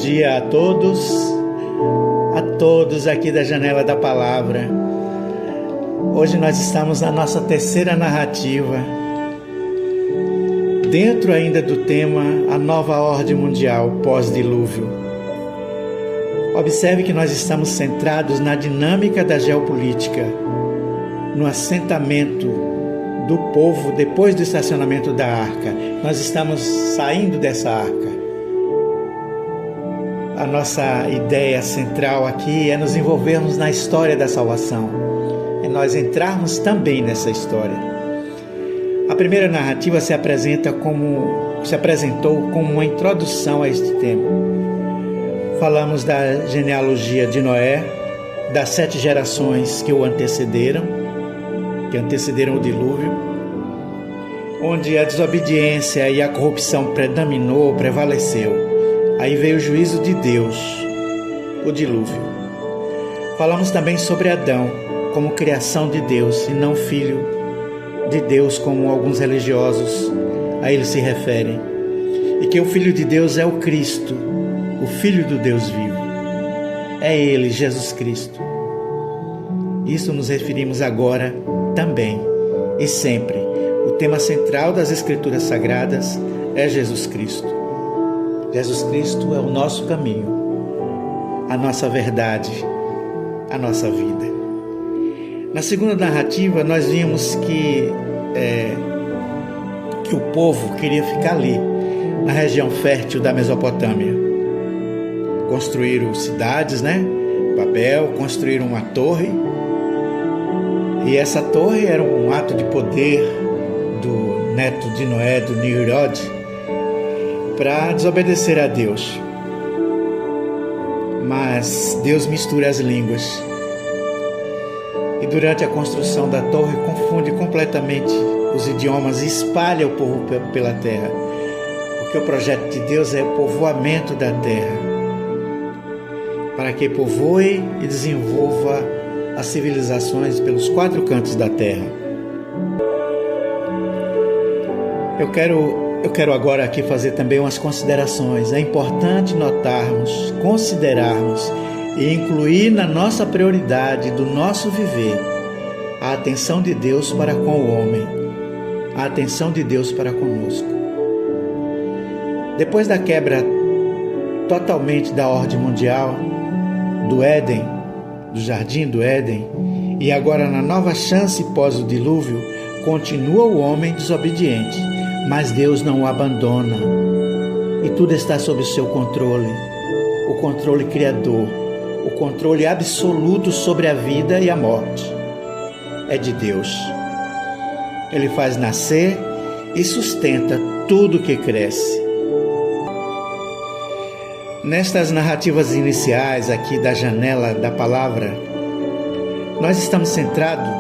dia a todos aqui da Janela da Palavra. Hoje nós estamos na nossa terceira narrativa, dentro ainda do tema A Nova Ordem Mundial Pós-Dilúvio. Observe que nós estamos centrados na dinâmica da geopolítica, no assentamento do povo depois do estacionamento da arca. Nós estamos saindo dessa arca. A nossa ideia central aqui é nos envolvermos na história da salvação. É nós entrarmos também nessa história. A primeira narrativa se apresentou como uma introdução a este tema. Falamos da genealogia de Noé, das 7 gerações que o antecederam o dilúvio, onde a desobediência e a corrupção prevaleceu. Aí veio o juízo de Deus, o dilúvio. Falamos também sobre Adão como criação de Deus e não filho de Deus, como alguns religiosos a ele se referem. E que o Filho de Deus é o Cristo, o Filho do Deus vivo. É Ele, Jesus Cristo. Isso nos referimos agora também e sempre. O tema central das Escrituras Sagradas é Jesus Cristo. Jesus Cristo é o nosso caminho, a nossa verdade, a nossa vida. Na segunda narrativa, nós vimos que o povo queria ficar ali, na região fértil da Mesopotâmia. Construíram cidades, Babel, construíram uma torre. E essa torre era um ato de poder do neto de Noé, do Nimrod, para desobedecer a Deus. Mas Deus mistura as línguas. E durante a construção da torre confunde completamente os idiomas e espalha o povo pela terra. Porque o projeto de Deus é o povoamento da terra, para que povoe e desenvolva as civilizações pelos 4 cantos da terra. Eu quero agora aqui fazer também umas considerações. É importante notarmos, considerarmos e incluir na nossa prioridade do nosso viver a atenção de Deus para com o homem, a atenção de Deus para conosco. Depois da quebra totalmente da ordem mundial, do Éden, do jardim do Éden, e agora na nova chance pós o dilúvio, continua o homem desobediente. Mas Deus não o abandona e tudo está sob o seu controle, o controle criador, o controle absoluto sobre a vida e a morte. É de Deus. Ele faz nascer e sustenta tudo que cresce. Nestas narrativas iniciais aqui da Janela da Palavra, nós estamos centrados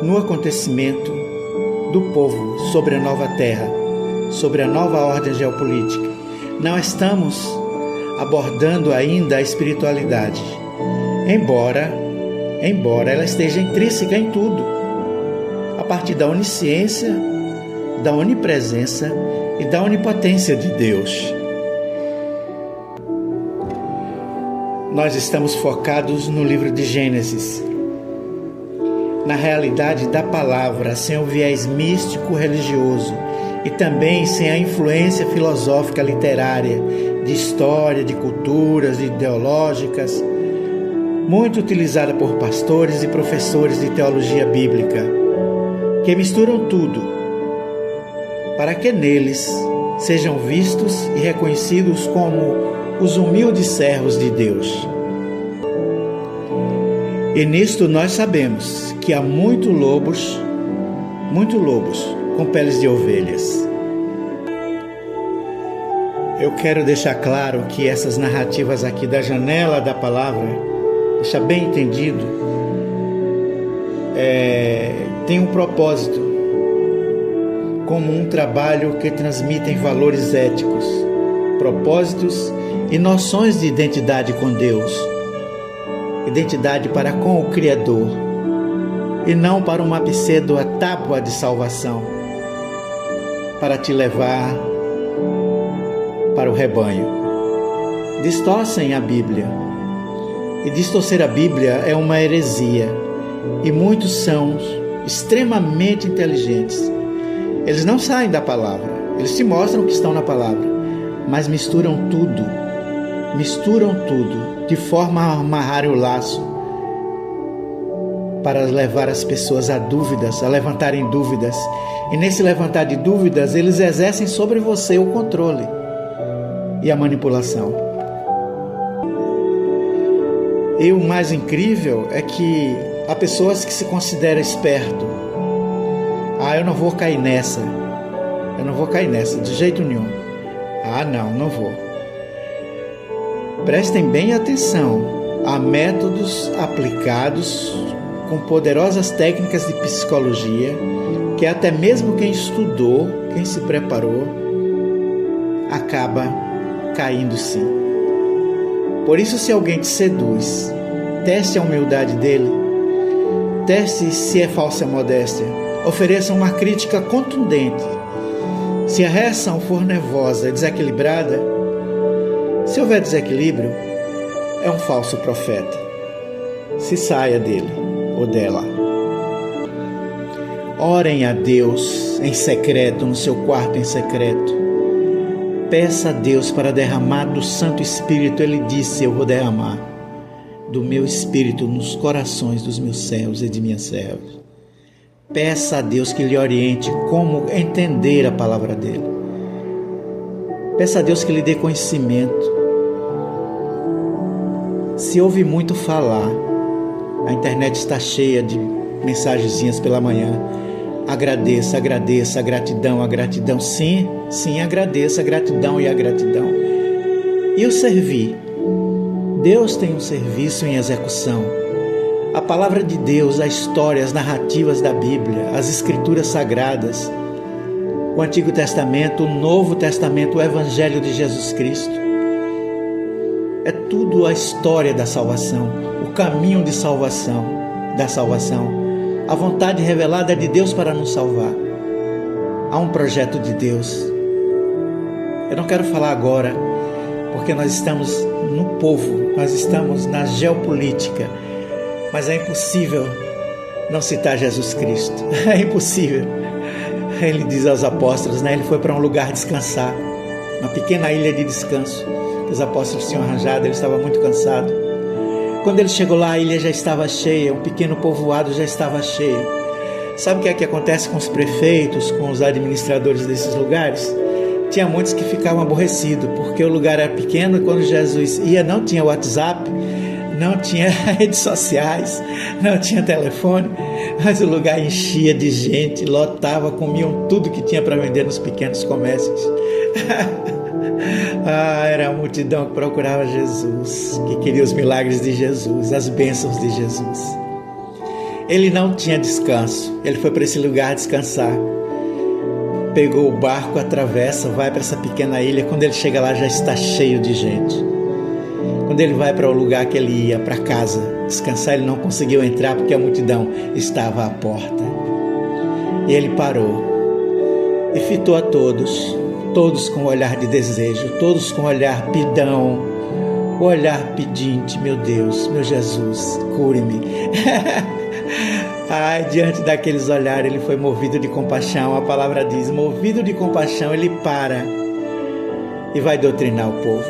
no acontecimento do povo sobre a nova terra, sobre a nova ordem geopolítica. Não estamos abordando ainda a espiritualidade, embora ela esteja intrínseca em tudo, a partir da onisciência, da onipresença e da onipotência de Deus. Nós estamos focados no livro de Gênesis, na realidade da palavra, sem o viés místico religioso e também sem a influência filosófica literária, de história, de culturas ideológicas, muito utilizada por pastores e professores de teologia bíblica, que misturam tudo, para que neles sejam vistos e reconhecidos como os humildes servos de Deus. E nisto nós sabemos que há muitos lobos com peles de ovelhas. Eu quero deixar claro que essas narrativas aqui da Janela da Palavra, deixar bem entendido, tem um propósito, como um trabalho que transmitem valores éticos, propósitos e noções de identidade com Deus, identidade para com o Criador, e não para uma pseudo-tábua de salvação, para te levar para o rebanho. distorcem a Bíblia. E distorcer a Bíblia é uma heresia. E muitos são extremamente inteligentes. Eles não saem da palavra. Eles te mostram que estão na palavra, mas misturam tudo de forma a amarrar o laço para levar as pessoas a dúvidas, a levantarem dúvidas. E nesse levantar de dúvidas, eles exercem sobre você o controle e a manipulação. E o mais incrível é que há pessoas que se consideram esperto. Eu não vou cair nessa. Eu não vou cair nessa de jeito nenhum. Não vou. Prestem bem atenção a métodos aplicados com poderosas técnicas de psicologia, que até mesmo quem estudou, quem se preparou, acaba caindo sim. Por isso, se alguém te seduz, teste a humildade dele, teste se é falsa modéstia, ofereça uma crítica contundente. Se a reação for nervosa e desequilibrada, se houver desequilíbrio, é um falso profeta. Se saia dele ou dela. Orem a Deus em secreto, no seu quarto em secreto. Peça a Deus para derramar do Santo Espírito. Ele disse: eu vou derramar do meu Espírito nos corações dos meus servos e de minhas servas. Peça a Deus que lhe oriente como entender a palavra dele. Peça a Deus que lhe dê conhecimento. Se ouve muito falar, a internet está cheia de mensagenzinhas pela manhã. Agradeça, agradeça, a gratidão, a gratidão. Sim, agradeça, a gratidão e a gratidão. E o servir? Deus tem um serviço em execução. A palavra de Deus, a história, as narrativas da Bíblia, as escrituras sagradas, o Antigo Testamento, o Novo Testamento, o Evangelho de Jesus Cristo. É tudo a história da salvação, o caminho de salvação, da salvação. A vontade revelada de Deus para nos salvar. Há um projeto de Deus. Eu não quero falar agora, porque nós estamos no povo, nós estamos na geopolítica, mas é impossível não citar Jesus Cristo. É impossível. Ele diz aos apóstolos, ele foi para um lugar descansar, uma pequena ilha de descanso que os apóstolos tinham arranjado. Ele estava muito cansado. Quando ele chegou lá, a ilha já estava cheia, um pequeno povoado já estava cheio. Sabe o que é que acontece com os prefeitos, com os administradores desses lugares? Tinha muitos que ficavam aborrecidos, porque o lugar era pequeno e quando Jesus ia não tinha WhatsApp, não tinha redes sociais, não tinha telefone, mas o lugar enchia de gente, lotava, comiam tudo que tinha para vender nos pequenos comércios. Era a multidão que procurava Jesus, que queria os milagres de Jesus, as bênçãos de Jesus. Ele não tinha descanso, ele foi para esse lugar descansar. Pegou o barco, atravessa, vai para essa pequena ilha. Quando ele chega lá, já está cheio de gente. Quando ele vai para o lugar que ele ia, para casa, descansar, ele não conseguiu entrar porque a multidão estava à porta. E ele parou e fitou a todos, todos com um olhar de desejo, todos com um olhar pidão, o olhar pedinte: meu Deus, meu Jesus, cure-me. Diante daqueles olhares, ele foi movido de compaixão. A palavra diz: movido de compaixão, ele para e vai doutrinar o povo,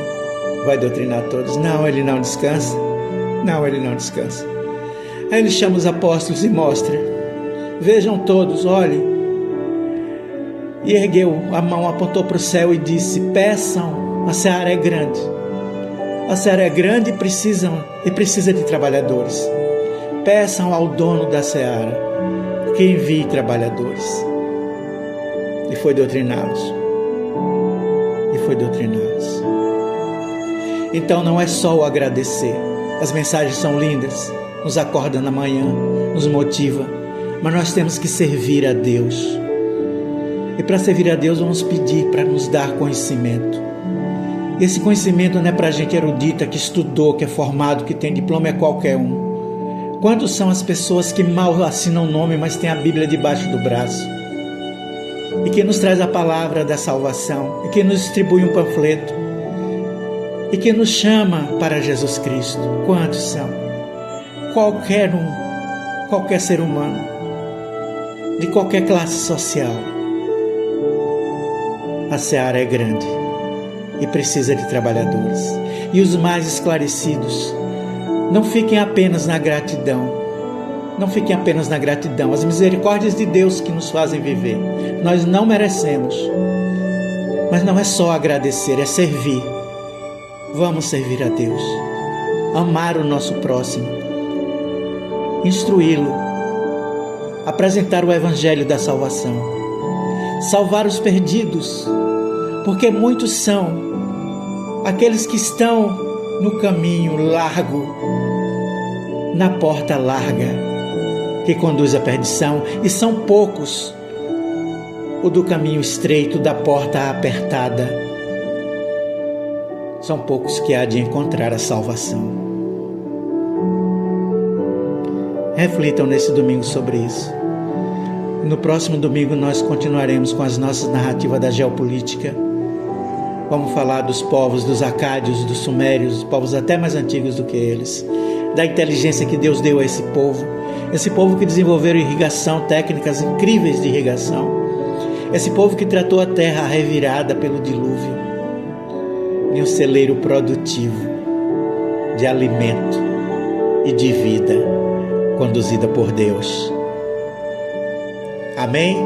vai doutrinar todos. Não, ele não descansa. Não, ele não descansa. Aí ele chama os apóstolos e mostra: vejam todos, olhem. E ergueu a mão, apontou para o céu e disse: peçam, a seara é grande. A seara é grande e precisa de trabalhadores. Peçam ao dono da seara que envie trabalhadores. E foi doutriná-los. Então não é só o agradecer. As mensagens são lindas, nos acorda na manhã, nos motiva, mas nós temos que servir a Deus. E para servir a Deus, vamos pedir para nos dar conhecimento. E esse conhecimento não é para gente erudita, que estudou, que é formado, que tem diploma, é qualquer um. Quantos são as pessoas que mal assinam o nome, mas têm a Bíblia debaixo do braço? E que nos traz a palavra da salvação, e que nos distribui um panfleto, e que nos chama para Jesus Cristo. Quantos são? Qualquer um, qualquer ser humano, de qualquer classe social. A seara é grande e precisa de trabalhadores. E os mais esclarecidos, não fiquem apenas na gratidão. Não fiquem apenas na gratidão. As misericórdias de Deus que nos fazem viver. Nós não merecemos. Mas não é só agradecer, é servir. Vamos servir a Deus. Amar o nosso próximo. Instruí-lo. Apresentar o Evangelho da salvação. Salvar os perdidos. Porque muitos são aqueles que estão no caminho largo, na porta larga, que conduz à perdição, e são poucos o do caminho estreito, da porta apertada. São poucos que há de encontrar a salvação. Reflitam nesse domingo sobre isso. No próximo domingo nós continuaremos com as nossas narrativas da geopolítica. Vamos falar dos povos, dos acádios, dos sumérios, povos até mais antigos do que eles, da inteligência que Deus deu a esse povo que desenvolveram irrigação, técnicas incríveis de irrigação, esse povo que tratou a terra revirada pelo dilúvio em um celeiro produtivo de alimento e de vida conduzida por Deus. Amém?